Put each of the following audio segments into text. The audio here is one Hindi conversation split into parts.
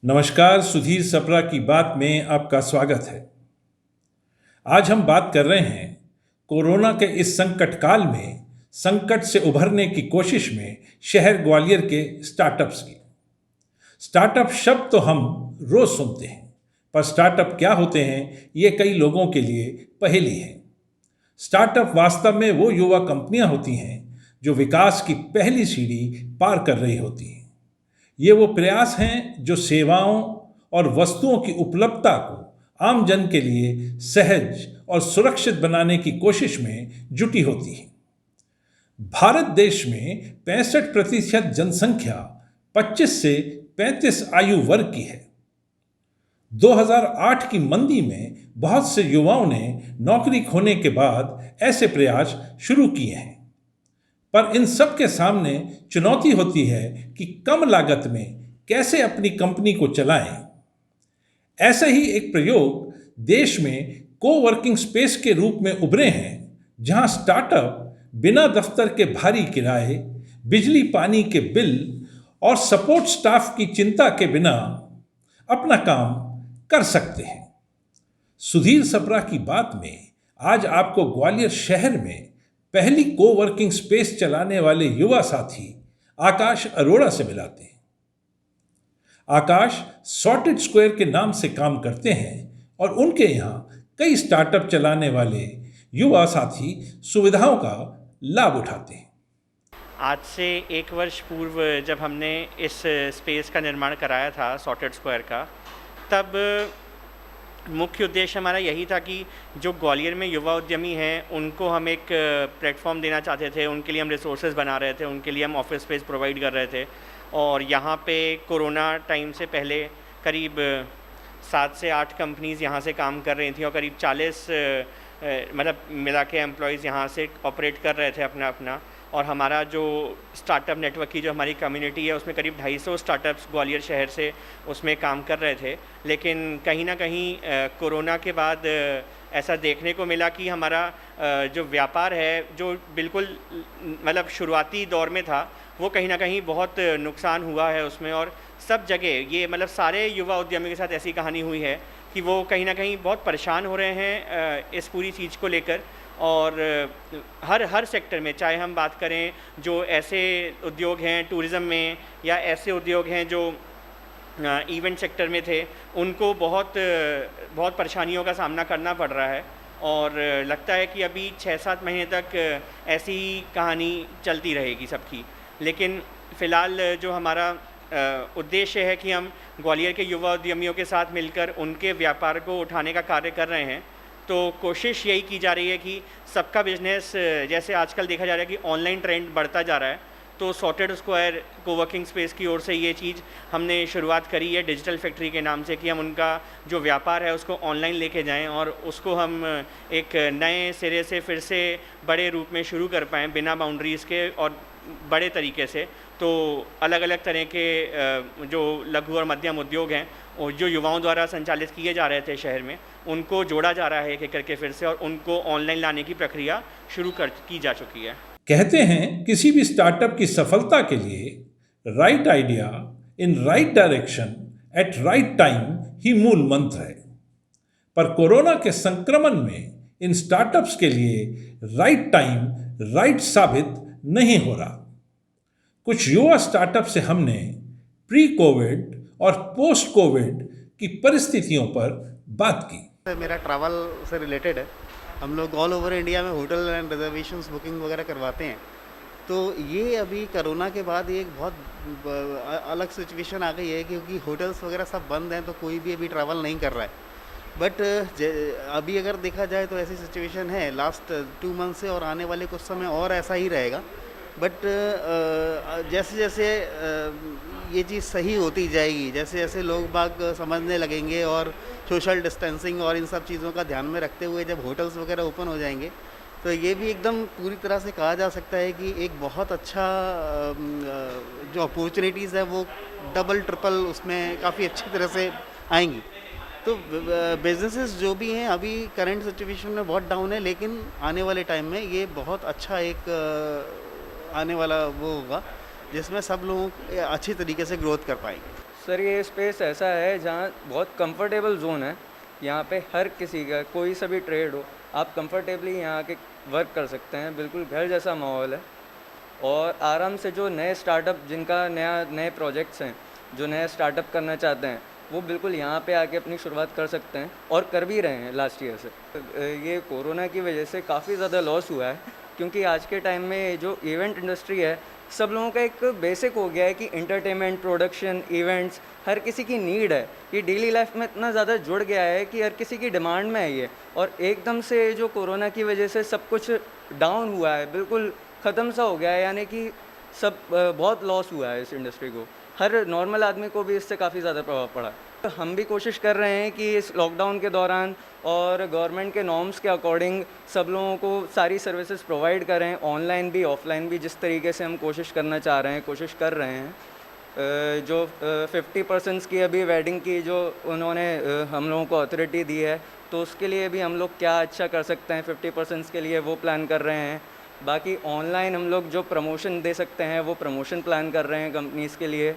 नमस्कार, सुधीर सप्रा की बात में आपका स्वागत है। आज हम बात कर रहे हैं कोरोना के इस संकट काल में संकट से उभरने की कोशिश में शहर ग्वालियर के स्टार्टअप्स की। स्टार्टअप शब्द तो हम रोज सुनते हैं, पर स्टार्टअप क्या होते हैं ये कई लोगों के लिए पहेली है। स्टार्टअप वास्तव में वो युवा कंपनियां होती हैं जो विकास की पहली सीढ़ी पार कर रही होती हैं। ये वो प्रयास हैं जो सेवाओं और वस्तुओं की उपलब्धता को आम जन के लिए सहज और सुरक्षित बनाने की कोशिश में जुटी होती है। भारत देश में 65% जनसंख्या 25 से 35 आयु वर्ग की है। 2008 की मंदी में बहुत से युवाओं ने नौकरी खोने के बाद ऐसे प्रयास शुरू किए हैं, पर इन सब के सामने चुनौती होती है कि कम लागत में कैसे अपनी कंपनी को चलाएं। ऐसा ही एक प्रयोग देश में कोवर्किंग स्पेस के रूप में उभरे हैं, जहां स्टार्टअप बिना दफ्तर के भारी किराए, बिजली पानी के बिल और सपोर्ट स्टाफ की चिंता के बिना अपना काम कर सकते हैं। सुधीर सप्रा की बात में आज आपको ग्वालियर शहर में पहली कोवर्किंग स्पेस चलाने वाले युवा साथी आकाश अरोड़ा से मिलाते हैं। आकाश सॉर्टेड स्क्वायर के नाम से काम करते हैं और उनके यहाँ कई स्टार्टअप चलाने वाले युवा साथी सुविधाओं का लाभ उठाते हैं। आज से 1 वर्ष पूर्व जब हमने इस स्पेस का निर्माण कराया था सॉर्टेड स्क्वायर का, तब मुख्य उद्देश्य हमारा यही था कि जो ग्वालियर में युवा उद्यमी हैं उनको हम एक प्लेटफॉर्म देना चाहते थे। उनके लिए हम रिसोर्सेज बना रहे थे, उनके लिए हम ऑफिस स्पेस प्रोवाइड कर रहे थे। और यहाँ पे कोरोना टाइम से पहले करीब 7 से 8 कंपनीज़ यहाँ से काम कर रही थी और करीब 40 मतलब मिला के एम्प्लॉयज़ यहाँ से ऑपरेट कर रहे थे अपना। और हमारा जो स्टार्टअप नेटवर्क की जो हमारी कम्युनिटी है उसमें करीब 250 स्टार्टअप्स ग्वालियर शहर से उसमें काम कर रहे थे। लेकिन कहीं ना कहीं कोरोना के बाद ऐसा देखने को मिला कि हमारा जो व्यापार है जो बिल्कुल मतलब शुरुआती दौर में था वो कहीं ना कहीं बहुत नुकसान हुआ है उसमें। और सब जगह ये मतलब सारे युवा उद्यमी के साथ ऐसी कहानी हुई है कि वो कहीं ना कहीं बहुत परेशान हो रहे हैं इस पूरी चीज़ को लेकर। और हर सेक्टर में, चाहे हम बात करें जो ऐसे उद्योग हैं टूरिज़्म में या ऐसे उद्योग हैं जो इवेंट सेक्टर में थे, उनको बहुत परेशानियों का सामना करना पड़ रहा है। और लगता है कि अभी 6-7 महीने तक ऐसी ही कहानी चलती रहेगी सबकी। लेकिन फ़िलहाल जो हमारा उद्देश्य है कि हम ग्वालियर के युवा उद्यमियों के साथ मिलकर उनके व्यापार को उठाने का कार्य कर रहे हैं। तो कोशिश यही की जा रही है कि सबका बिजनेस, जैसे आजकल देखा जा रहा है कि ऑनलाइन ट्रेंड बढ़ता जा रहा है, तो सॉर्टेड स्क्वायर कोवर्किंग स्पेस की ओर से ये चीज़ हमने शुरुआत करी है डिजिटल फैक्ट्री के नाम से, कि हम उनका जो व्यापार है उसको ऑनलाइन लेके जाएं और उसको हम एक नए सिरे से फिर से बड़े रूप में शुरू कर पाएँ बिना बाउंड्रीज़ के और बड़े तरीके से। तो अलग अलग तरह के जो लघु और मध्यम उद्योग हैं और जो युवाओं द्वारा संचालित किए जा रहे थे शहर में, उनको जोड़ा जा रहा है एक एक करके फिर से, और उनको ऑनलाइन लाने की प्रक्रिया शुरू की जा चुकी है। कहते हैं किसी भी स्टार्टअप की सफलता के लिए right idea in right direction at right time ही मूल मंत्र है। पर कोरोना के संक्रमण में इन स्टार्टअप्स के लिए राइट टाइम राइट साबित नहीं हो रहा। कुछ युवा स्टार्टअप से हमने प्री कोविड और पोस्ट कोविड की परिस्थितियों पर बात की। मेरा ट्रैवल से रिलेटेड है। हम लोग ऑल ओवर इंडिया में होटल एंड रिजर्वेशंस बुकिंग वगैरह करवाते हैं। तो ये अभी कोरोना के बाद एक बहुत अलग सिचुएशन आ गई है, क्योंकि होटल्स वगैरह सब बंद हैं, तो कोई भी अभी ट्रैवल नहीं कर रहा है। बट अभी अगर देखा जाए तो ऐसी सिचुएशन है लास्ट 2 मंथ से, और आने वाले कुछ समय और ऐसा ही रहेगा। बट जैसे जैसे ये चीज़ सही होती जाएगी, जैसे जैसे लोग बाग समझने लगेंगे और सोशल डिस्टेंसिंग और इन सब चीज़ों का ध्यान में रखते हुए जब होटल्स वगैरह ओपन हो जाएंगे, तो ये भी एकदम पूरी तरह से कहा जा सकता है कि एक बहुत अच्छा जो अपॉर्चुनिटीज़ है वो डबल ट्रिपल उसमें काफ़ी अच्छी तरह से आएंगी। तो बिजनेसेस जो भी हैं अभी करंट सिचुएशन में बहुत डाउन है, लेकिन आने वाले टाइम में ये बहुत अच्छा एक आने वाला वो होगा जिसमें सब लोग अच्छी तरीके से ग्रोथ कर पाएंगे। सर ये स्पेस ऐसा है जहाँ बहुत कंफर्टेबल जोन है। यहाँ पे हर किसी का कोई सा भी ट्रेड हो, आप कंफर्टेबली यहाँ आके वर्क कर सकते हैं। बिल्कुल घर जैसा माहौल है और आराम से जो नए स्टार्टअप जिनका नए प्रोजेक्ट्स हैं, जो नया स्टार्टअप करना चाहते हैं, वो बिल्कुल यहाँ पे आके अपनी शुरुआत कर सकते हैं और कर भी रहे हैं लास्ट ईयर से। ये कोरोना की वजह से काफ़ी ज़्यादा लॉस हुआ है, क्योंकि आज के टाइम में जो इवेंट इंडस्ट्री है, सब लोगों का एक बेसिक हो गया है कि एंटरटेनमेंट, प्रोडक्शन, इवेंट्स हर किसी की नीड है। ये डेली लाइफ में इतना ज़्यादा जुड़ गया है कि हर किसी की डिमांड में है ये। और एकदम से जो कोरोना की वजह से सब कुछ डाउन हुआ है, बिल्कुल ख़त्म सा हो गया है, यानी कि सब बहुत लॉस हुआ है इस इंडस्ट्री को। हर नॉर्मल आदमी को भी इससे काफ़ी ज़्यादा प्रभाव पड़ा है। हम भी कोशिश कर रहे हैं कि इस लॉकडाउन के दौरान और गवर्नमेंट के नॉर्म्स के अकॉर्डिंग सब लोगों को सारी सर्विसेज प्रोवाइड करें, ऑनलाइन भी ऑफलाइन भी। जिस तरीके से हम कोशिश करना चाह रहे हैं, कोशिश कर रहे हैं। जो 50% की अभी वेडिंग की जो उन्होंने हम लोगों को अथॉरिटी दी है, तो उसके लिए भी हम लोग क्या अच्छा कर सकते हैं 50% के लिए, वो प्लान कर रहे हैं। बाकी ऑनलाइन हम लोग जो प्रमोशन दे सकते हैं, वो प्रमोशन प्लान कर रहे हैं कंपनीज़ के लिए।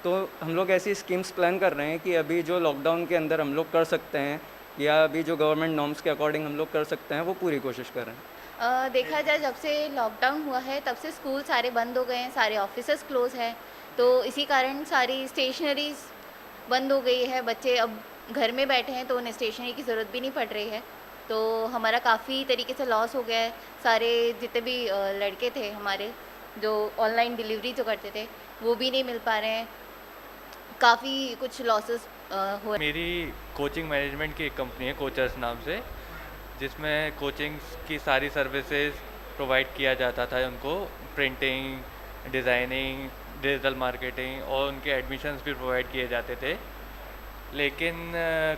तो हम लोग ऐसी स्कीम्स प्लान कर रहे हैं कि अभी जो लॉकडाउन के अंदर हम लोग कर सकते हैं, या अभी जो गवर्नमेंट नॉर्म्स के अकॉर्डिंग हम लोग कर सकते हैं, वो पूरी कोशिश कर रहे हैं। देखा जाए जब से लॉकडाउन हुआ है तब से स्कूल सारे बंद हो गए हैं, सारे ऑफिसेस क्लोज हैं, तो इसी कारण सारी स्टेशनरीज बंद हो गई है। बच्चे अब घर में बैठे हैं तो उन्हें स्टेशनरी की ज़रूरत भी नहीं पड़ रही है। तो हमारा काफ़ी तरीके से लॉस हो गया है। सारे जितने भी लड़के थे हमारे जो ऑनलाइन डिलीवरी जो करते थे, वो भी नहीं मिल पा रहे हैं। काफ़ी कुछ लॉसेस हुए। मेरी कोचिंग मैनेजमेंट की एक कंपनी है कोचर्स नाम से, जिसमें कोचिंग्स की सारी सर्विसेज प्रोवाइड किया जाता था उनको। प्रिंटिंग, डिज़ाइनिंग, डिजिटल मार्केटिंग और उनके एडमिशन्स भी प्रोवाइड किए जाते थे। लेकिन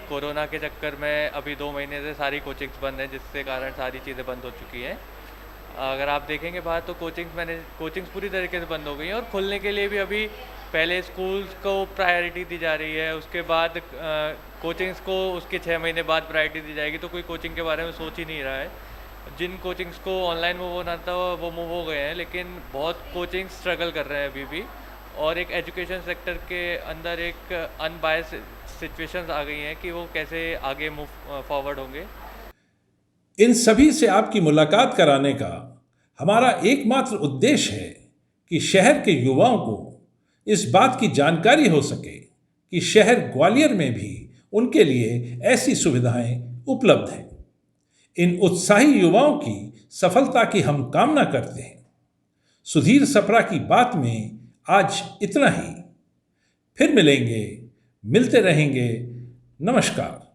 कोरोना के चक्कर में अभी 2 महीने से सारी कोचिंग्स बंद हैं, जिससे कारण सारी चीज़ें बंद हो चुकी हैं। अगर आप देखेंगे बात, तो कोचिंग्स पूरी तरीके से बंद हो गई हैं। और खुलने के लिए भी अभी पहले स्कूल्स को प्रायोरिटी दी जा रही है, उसके बाद कोचिंग्स को उसके 6 महीने बाद प्रायोरिटी दी जाएगी। तो कोई कोचिंग के बारे में सोच ही नहीं रहा है। जिन कोचिंग्स को ऑनलाइन मूव होना था वो मूव हो गए हैं, लेकिन बहुत कोचिंग स्ट्रगल कर रहे हैं अभी भी। और एक एजुकेशन सेक्टर के अंदर एक अनबायस सिचुएशंस आ गई हैं कि वो कैसे आगे मूव फॉरवर्ड होंगे। इन सभी से आपकी मुलाकात कराने का हमारा एकमात्र उद्देश्य है कि शहर के युवाओं को इस बात की जानकारी हो सके कि शहर ग्वालियर में भी उनके लिए ऐसी सुविधाएं उपलब्ध हैं। इन उत्साही युवाओं की सफलता की हम कामना करते हैं। सुधीर सप्रा की बात में आज इतना ही। फिर मिलेंगे, मिलते रहेंगे। नमस्कार।